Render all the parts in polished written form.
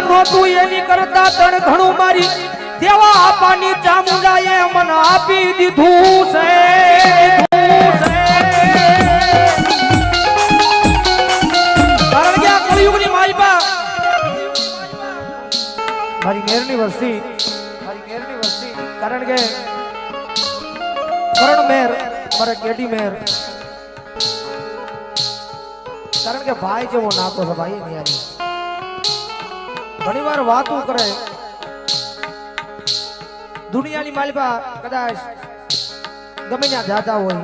નહોતું એની કરતા તણ ઘણું મારી દેવા આપવાની ચામુંડાએ મને આપી દીધું છે કારણ કે આ કળિયુગની માલિકા મારી મેરની વસ્તી કારણ કે કરણ મેર મારા કેડી મેર કારણ કે ભાઈ જેવો નાતો છે ભાઈ નિયાની ઘણી વાર વાતો કરે દુનિયાની માલિકા કદાચ ગમે ત્યાં જાતા હોય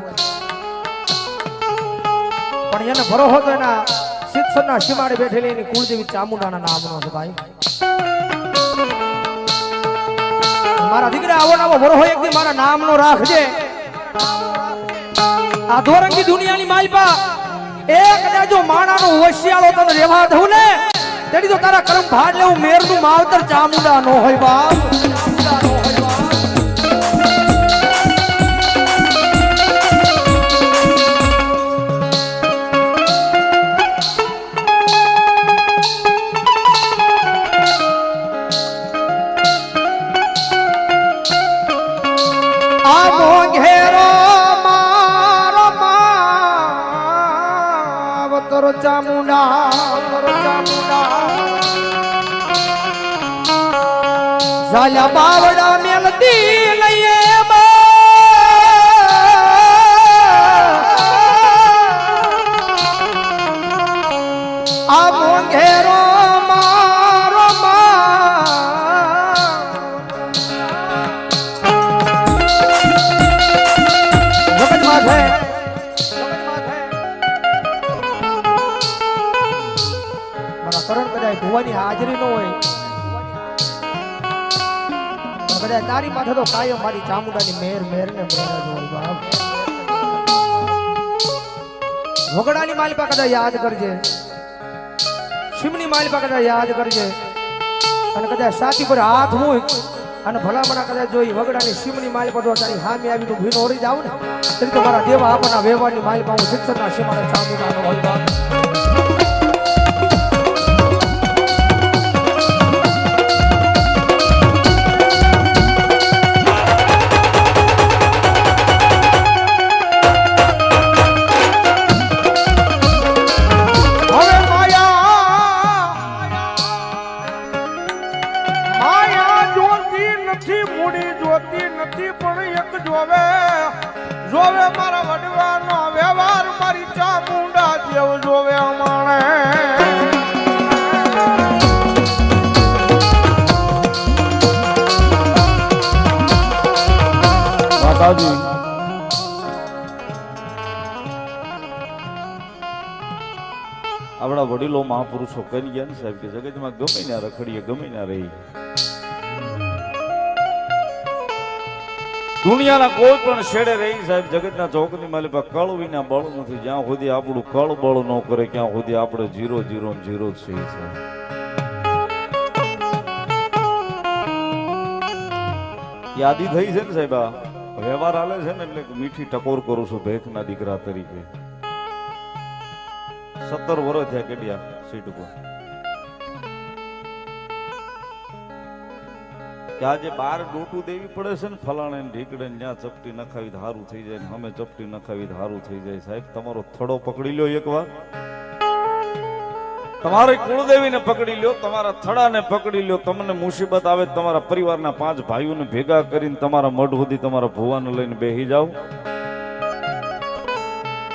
પણ એને ભરોસો તો એના શિક્ષણના સીમાડે બેઠેલી એની કુળદેવી ચામુંડાના નામનો છે ભાઈ મારા દીકરા આવો નાવો ભરોસો એક દી મારા નામનો રાખજે આ ધોરંગી દુનિયાની માલિકા એ કદાચ જો માણાનો હોશિયાળો તને રહેવા દઉં ને તેડી તો તારા કરમ ભાડ લેવું મેરનું માવતર ચામુંડા નો હોય બાપ ઝાલા બાવડા મેલતી લઈએ આ મોંઘેરો મારો કરણ કદાચ ભુવાની હાજરી ન હોય કદાચ તારી માથે તો કાયમ મારી ચામુંડાની મેર મેર ને મેર જ હોય બાપ વગડાની માલિકા કદાચ યાદ કરજે શિમની માલિકા કદાચ યાદ કરજે અને કદાચ સાચી પર હાથ મૂક અને ભલામણા કદાચ જોઈ વગડાની શિમની માલિકા જો તારી હામી આવી તું ભીનો ઓરી જાવ ને એટલે તો મારા દેવા આપના વ્યવહારની માલિકા હું શિક્ષણના સીમાડે ચામુંડાનો હોય બાપ જોવે મારા વડવાનો વ્યવહાર મારી ચામુંડા જેવ જોવે અમાણે માતાજી આપણા વડીલો મહાપુરુષો કરી ગયા ને સાહેબ કે જગતમાં ગમે ના રખડીએ ગમે ના રહી દુનિયાના કોઈ પણ છેડે રહી સાહેબ જગતના ચોકની માલિકા કળ વિના બળ નથી જ્યાં સુધી આપણું કળ બળ ન કરે ત્યાં સુધી આપણે 0 0 0 જ છે યાદી થઈ છે ને સાહેબ આ વ્યવહાર હાલે છે ને એટલે મીઠી ટકોર કરું છું ભેખના દીકરા તરીકે 17 વર્ષ થયા કેડિયા સીટ ઉપર કે આજે બાર ડોટું દેવી પડે છે ને ફલાણે ઢીકડે જ્યાં ચપટી નખાવી હારું થઈ જાય ને અમે ચપટી નખાવી હારું થઈ જાય સાહેબ તમારો થડો પકડી લ્યો એકવાર તમારી કુળદેવીને પકડી લ્યો તમારા થડાને પકડી લ્યો તમને મુસીબત આવે તમારા પરિવારના 5 ભાઈઓને ભેગા કરીને તમારા મઢ સુધી તમારા ભુવાને લઈને બેસી જાવ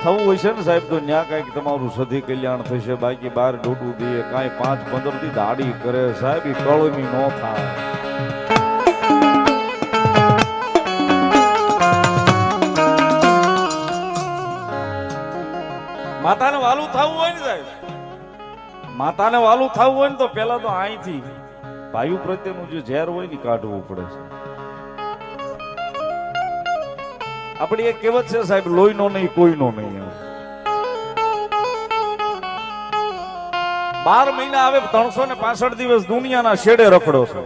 થવું હોય છે ને સાહેબ તો ન્યા કઈક તમારું સધી કલ્યાણ થશે બાકી બાર ડોટું દે કાંઈ 5-15 દી દાડી કરે સાહેબ એ કળોની ન થાય માતાને વાલું થવું હોય ને સાહેબ માતાને વાલું થવું હોય ને તો પેલા તો અહીંથી ભાઈ પ્રત્યેનું જે ઝેર હોય ને કાઢવું પડે છે આપણી એક કહેવત છે સાહેબ લોહીનો નહીં કોઈનો નહીં 12 મહિના આવે 365 દિવસ દુનિયાના છેડે રખડો છો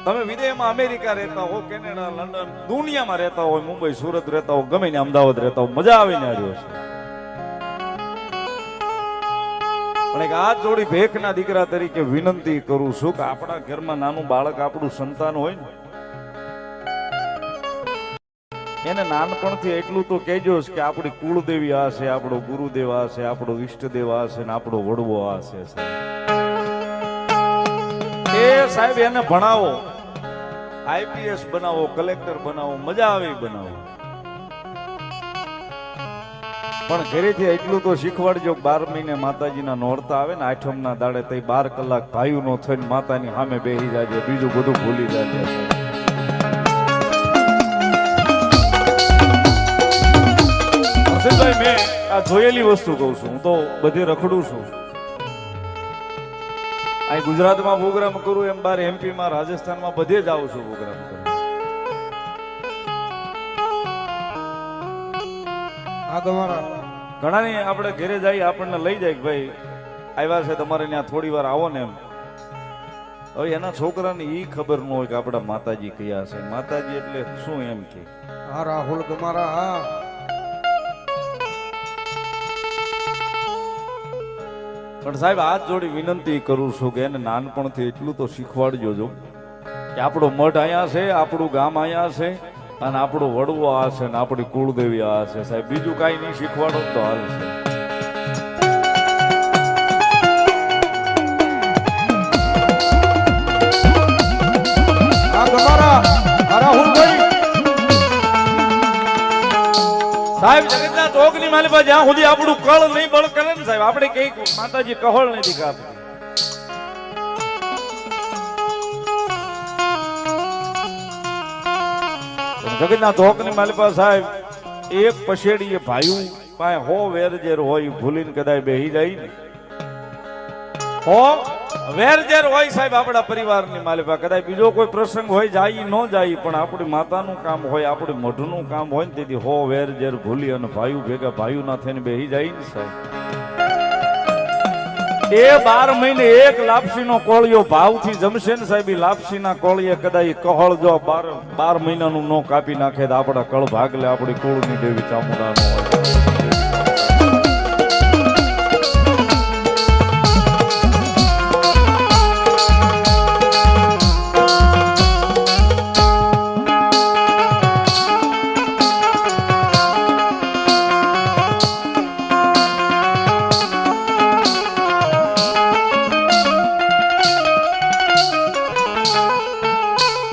તમે વિદેશમાં અમેરિકા રહેતા હો કેનેડા લંડન દુનિયામાં રહેતા હોય મુંબઈ સુરત રહેતા હો ગમે ને અમદાવાદ રહેતા હો મજા આવે ને રહ્યો છે પણ એક હાથ જોડી ભેખના દીકરા તરીકે વિનંતી કરું છું કે આપણા ઘરમાં નાનું બાળક આપણું સંતાન હોય ને એને નાનપણથી એટલું તો કહેજો કે આપણી કુળદેવી આ છે, આપણો ગુરુદેવ આ છે, આપણો ઈષ્ટદેવ આ છે ને આપણો વડવો આ છે. એ સાહેબ એને ભણાવો, આઈપીએસ બનાવો, કલેક્ટર બનાવો, મજા આવે બનાવો, પણ ઘરેથી એટલું તો શીખવાડજો 12 મહિને માતાજીના નોરતા આવે ને આઠમના દાડે તે 12 કલાક ભાઈઓ નો થઈને માતાની સામે બેસી જાજે, બીજું બધું ભૂલી જાજે. હર્ષદભાઈ, મેં આ જોયેલી વસ્તુ કહું છું, હું તો બધે રખડું છું. અહીં ગુજરાતમાં પ્રોગ્રામ કરું એમ બાર એમપીમાં, રાજસ્થાનમાં બધે જ આવું છું પ્રોગ્રામ કરું. ઘણાની આપણે ઘરે જઈએ આપણને લઈ જાય કે ભાઈ આવ્યા છે તમારે ત્યાં થોડી વાર આવો ને એમ. હવે એના છોકરાને ઈ ખબર ન હોય કે આપણા માતાજી કયા છે, માતાજી એટલે શું એમ કે. હા રાહુલ ગમારા, હા પણ સાહેબ હાથ જોડી વિનંતી કરું છું કે એને નાનપણથી એટલું તો શીખવાડજો જો કે આપણો મઠ અહીંયા છે, આપણું ગામ અહીંયા છે અને આપણો વડવો આ છે ને આપણી કુળદેવી આ છે. સાહેબ બીજું કાંઈ નહીં શીખવાડો તો હાલ છે. સાહેબ જગતના ચોકની માલિપા જ્યાં સુધી આપણું કળ નહીં બળ કરે ને સાહેબ, આપણે કઈ માતાજી કહળ નથી કાપતી. જગતના ચોકની માલિપા સાહેબ એક પછેડીએ ભાઈ પાસે 100 વેરજેર હોય, ભૂલીને કદાચ બેહી જાય ને 100 વેરજેર હોય સાહેબ આપણા પરિવારની માલિપા, કદાચ બીજો કોઈ પ્રસંગ હોય જાય ન જાય, પણ આપણી માતાનું કામ હોય, આપણી મઢનું કામ હોય ને તેથી 100 વેરજેર ભૂલી અને ભાઈઓ ભેગા ભાઈઓ ના થઈને બેહી જાય ને સાહેબ. એ 12 મહિને એક લાપસીનો કોળિયો ભાવથી જમશે ને સાહેબ, લાપસીના કોળિયે કદાચ કહળ જો 12 મહિનાનું નો કાપી નાખે તો આપણા કળ ભાગલે આપણી કુળની દેવી ચામુંડાનો હોય.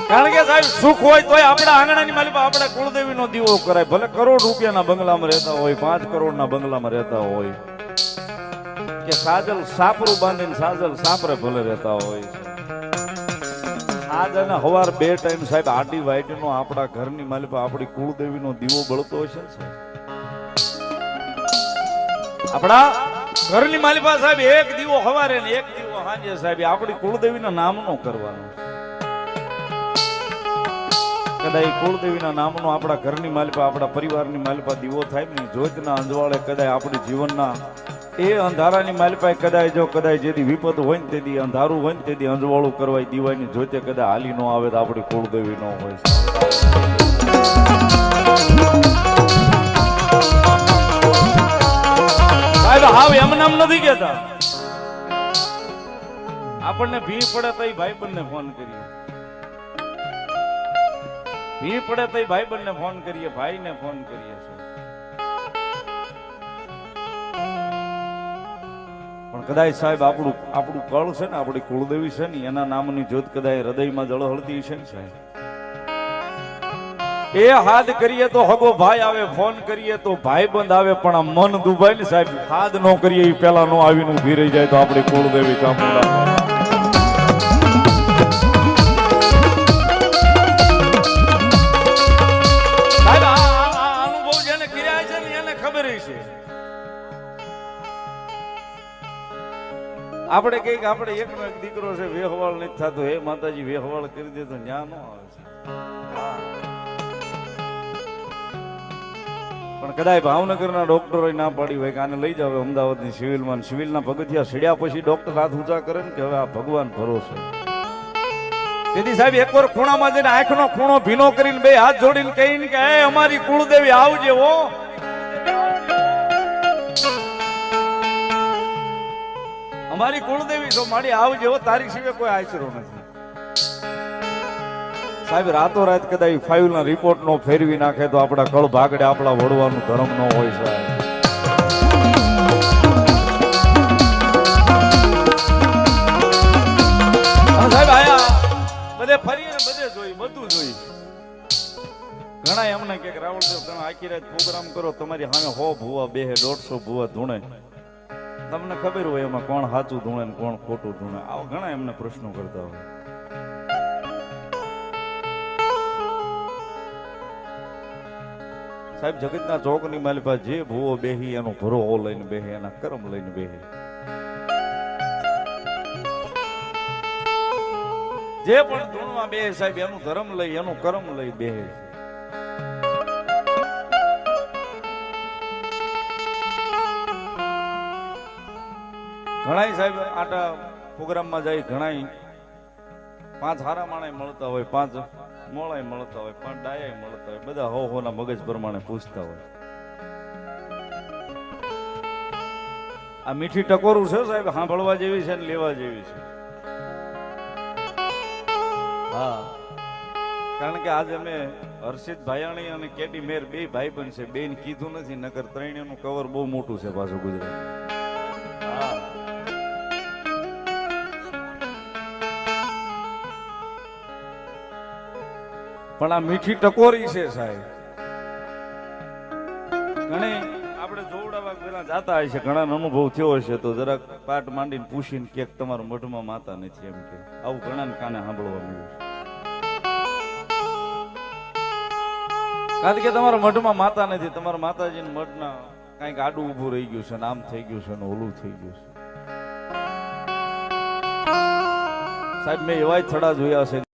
કારણ કે સાહેબ સુખ હોય તોય આપણા આંગણાની માલિકા આપણા કુળદેવીનો દીવો કરાય, ભલે કરોડ રૂપિયાના બંગલામાં રહેતા હોય, 5 કરોડના બંગલામાં રહેતા હોય, કે સાજલ સાપરું બાંધીને સાજલ સાપરે ભલે રહેતા હોય, આજ અને હવાર 2 ટાઈમ સાહેબ આડી વાઈટનો આપણા ઘરની માલિકા આપણી કુળદેવીનો દીવો બળતો હશે ને સાહેબ. આપણા ઘરની માલિકા સાહેબ એક દીવો હવારે ને એક દીવો સાંજે સાહેબ આપણી કુળદેવીના નામનો કરવાનો. કદાચ કુળદેવીના નામનો આપણા ઘરની માલિકા આપણા પરિવારની માલિકા દીવો થાય ને જ્યોતના અંજવાળે કદાચ આપણી જીવનના એ અંધારાની માલિકા કદાચ જો કદાચ જેથી વિપત હોય ને તેથી અંધારું હોય ને તેથી અંજવાળું કરવાય દીવાની જ્યોતે કદાચ હાલી ન આવે તો આપણી કુળદેવી ન હોય. સાહેબ હાવ એમ નામ નથી કેતા, આપણને ભી પડે તો ભાઈબંધને ફોન કરીએ, ભી પડે તો ભાઈબંધને ફોન કરીએ, ભાઈને ફોન કરીએ. પણ કદાચ સાહેબ આપણું કળ છે ને, આપણી કુળદેવી છે ને, એના નામની જ્યોત કદાચ હૃદયમાં જળહળતી છે ને સાહેબ. એ હાથ કરીએ તો હગો ભાઈ આવે, ફોન કરીએ તો ભાઈબંધ આવે, પણ આ મન દુભાઈ ને સાહેબ હાથ ન કરીએ એ પેલા નો આવીને ઉભી રહી જાય તો આપણી કુળદેવી ચામુંડા. આપણે કઈક આપણે એકનો એક દીકરો છે વેહવાળ નથી થતો, હે માતાજી વેહવાળ કરી દે તો ન્યા ન આવે છે. પણ કદાચ ભાવનગરના ડોક્ટરો ના પાડી હોય કે આને લઈ જાવ અમદાવાદની સિવિલમાં, સિવિલના પગથિયા સીડ્યા પછી ડોક્ટર હાથ ઊંચા કરે ને કે હવે આ ભગવાન ભરોસે. તેથી સાહેબ એકવાર ખૂણામાં જઈને આંખનો ખૂણો ભીનો કરીને 2 હાથ જોડીને કહીને કે હે અમારી કુળદેવી આવજે હો. અમારી કુળદેવી છો, મારી આવજે હો, તારી સિવાય કોઈ આશરો નથી. સાહેબ રાતોરાત કદાચ ફાઇલ ના રિપોર્ટ નો ફેરવી નાખે તો આપણા કળ ભાગડે આપણા વડવાનું ધર્મ ન હોય સાહેબ. અને સાહેબ આયા બધે ફરીને બધે જોઈ, બધું જોઈ. ઘણા એમને કે રાવણદેવ તમે આખી રાત પ્રોગ્રામ કરો, તમારી સામે 100 ભૂવા બેહે, 150 ભૂવા ધૂણે, તમને ખબર હોય એમાં કોણ સાચું ધૂણે ને કોણ ખોટું ધૂણે. આવા ઘણા એમને પ્રશ્નો કરતા હોય. સાહેબ જગતના ચોકની માલી પાસે જે ભૂવો બેહી એનો ભરો લઈને બેહે, એના કર્મ લઈને બેહે. જે પણ ધૂણમાં બેહે સાહેબ એનું ધર્મ લઈ, એનું કર્મ લઈ બેહે. ઘણાય સાહેબ આટા પ્રોગ્રામમાં જાય, ઘણાય 5 હારા માણે મળતા હોય, 5 મોળાય મળતા હોય, 5 ડાયાય મળતા હોય, બધા હો ના મગજ પ્રમાણે પૂછતા હોય. આ મીઠી ટકોરું છે સાહેબ, સાંભળવા જેવી છે ને લેવા જેવી છે. હા, કારણ કે આજે અમે હર્ષિત ભાયાણી અને કેટી મેર બે ભાઈ બન છે, બેન કીધું નથી, નકર ત્રણેયનું કવર બહુ મોટું છે પાછું ગુજરાત. હા, પણ આ મીઠી ટકોરી છે સાહેબ. ઘણી આપણે જોવડાવા પેલા જાતા હશે, ઘણા અનુભવ થયો હશે તો જરાક પાટ માંડીને પૂછીને કે તમારા મઢમાં માતા નથી, એમ કે આવું ઘણા કાને સાંભળવા મળ્યું. કારણ કે તમારા મઢમાં માતા નથી, તમારા માતાજીના મઢના કઈક આડું ઊભું રહી ગયું છે, આમ થઈ ગયું છે ને ઓલું થઈ ગયું છે. સાહેબ મેં એવા થડા જોયા છે